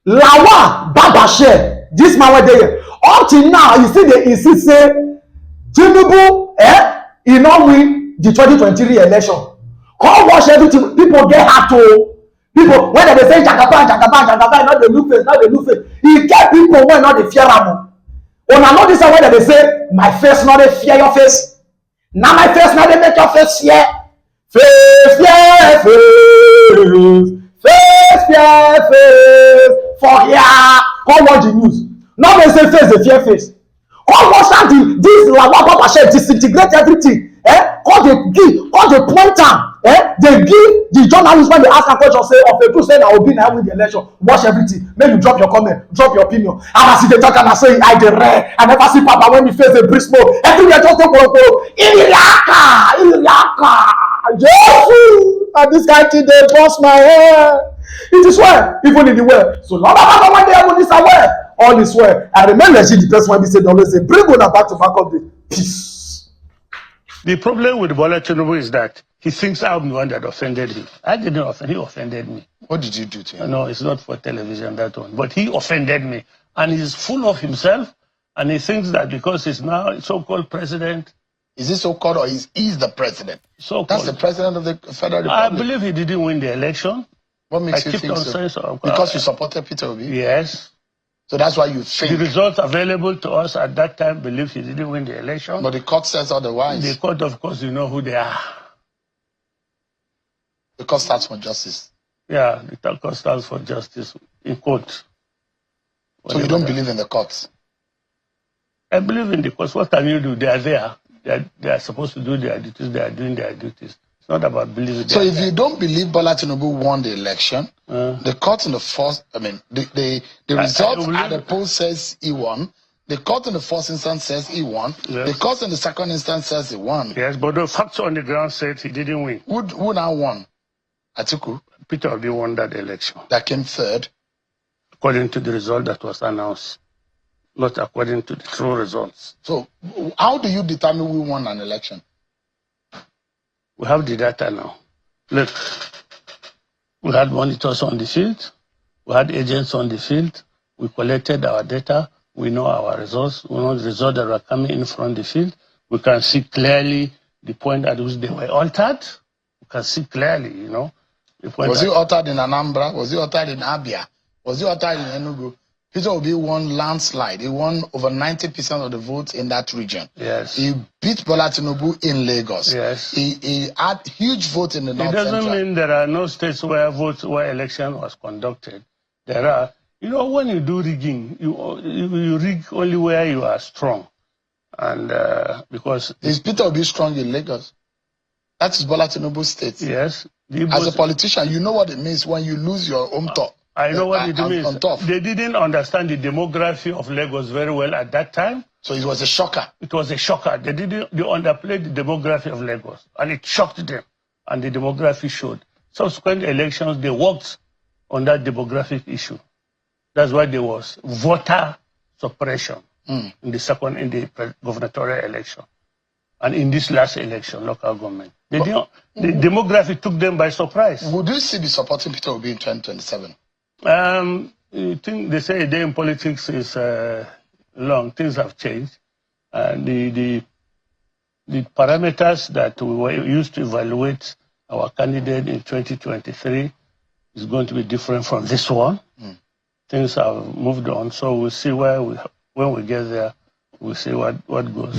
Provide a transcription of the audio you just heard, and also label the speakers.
Speaker 1: Lawal, Babachir, this man were there. Up till now, you see they insist say Tinulu, he not win the 2023 election. Come watch everything. People get hard to people when they say Jagaban, not the look face, not the look face. He get people when not the fear am. When I know this one when they say my face not the fear your face. Now my face not they make your face fear. Face, fear, face. Face, fear, face. For here, come watch the news. Now they say face the fear face. Come watch that this Lawal Babachir disintegrate everything. Come they point am. They give the journalists when they ask a question say of a truth say na Obi na win the election. Watch everything. Make you drop your comment, drop your opinion. And as they talk and I say I dey rare. I never see Papa when he face a brisk smoke. Everywhere just take one. Iliaka. Jesus! And this guy thing they bust my hair. It is well, even in the well. So Lord, one day when this aware, all is well. I remember she the person when we said always say, bring on back to back of the peace.
Speaker 2: The problem with Bola Tinubu is that he thinks I'm the one that offended him. I didn't offend him, he offended me.
Speaker 3: What did you do to him?
Speaker 2: No, it's not for television, that one. But he offended me. And he's full of himself. And he thinks that because he's now so-called president.
Speaker 3: Is he so-called or is the president?
Speaker 2: So-called.
Speaker 3: That's the president of the Federal Republic.
Speaker 2: I believe he didn't win the election.
Speaker 3: What makes you think so? Because you supported Peter Obi?
Speaker 2: Yes.
Speaker 3: So that's why you think.
Speaker 2: The results available to us at that time believe he didn't win the election.
Speaker 3: But the court says otherwise.
Speaker 2: The court, of course, you know who they are.
Speaker 3: The court stands for justice.
Speaker 2: Yeah, the court stands for justice in court.
Speaker 3: So you don't believe in the courts?
Speaker 2: I believe in the courts. What can you do? They are there. They are supposed to do their duties. They are doing their duties. It's not about believing.
Speaker 3: So if you don't believe Bola Tinubu won the election, the court in the first, the result at the poll says he won. The court in the first instance says he won. Yes. The court in the second instance says he won.
Speaker 2: Yes, but the facts on the ground said he didn't win.
Speaker 3: Who now won? Atiku?
Speaker 2: Peter Obi won that election.
Speaker 3: That came third?
Speaker 2: According to the result that was announced. Not according to the true results.
Speaker 3: So how do you determine who won an election?
Speaker 2: We have the data now. Look, we had monitors on the field. We had agents on the field. We collected our data. We know our results. We know the results that were coming in from the field. We can see clearly the point at which they were altered. We can see clearly, you know.
Speaker 3: Was it altered in Anambra? Was it altered in Abia? Was it altered in Enugu? Peter Obi won landslide. He won over 90% of the votes in that region.
Speaker 2: Yes.
Speaker 3: He beat Bola Tinubu in Lagos.
Speaker 2: Yes.
Speaker 3: He had huge votes in the North Central.
Speaker 2: It doesn't mean there are no states where election was conducted. There are. You know, when you do rigging, you rig only where you are strong. And because...
Speaker 3: Is Peter Obi strong in Lagos? That is Bola Tinubu's state.
Speaker 2: Yes.
Speaker 3: As a politician, you know what it means when you lose your home top.
Speaker 2: I know what it means. They didn't understand the demography of Lagos very well at that time.
Speaker 3: So it was a shocker.
Speaker 2: It was a shocker. They underplayed the demography of Lagos. And it shocked them. And the demography showed. Subsequent elections, they worked on that demographic issue. That's why there was voter suppression in the gubernatorial election. And in this last election, local government. The demography took them by surprise.
Speaker 3: Would you still be supporting Peter Obi in 2027?
Speaker 2: I think they say a day in politics is long. Things have changed. The parameters that we were used to evaluate our candidate in 2023 is going to be different from this one. Things have moved on, so we'll see when we get there, we'll see what goes.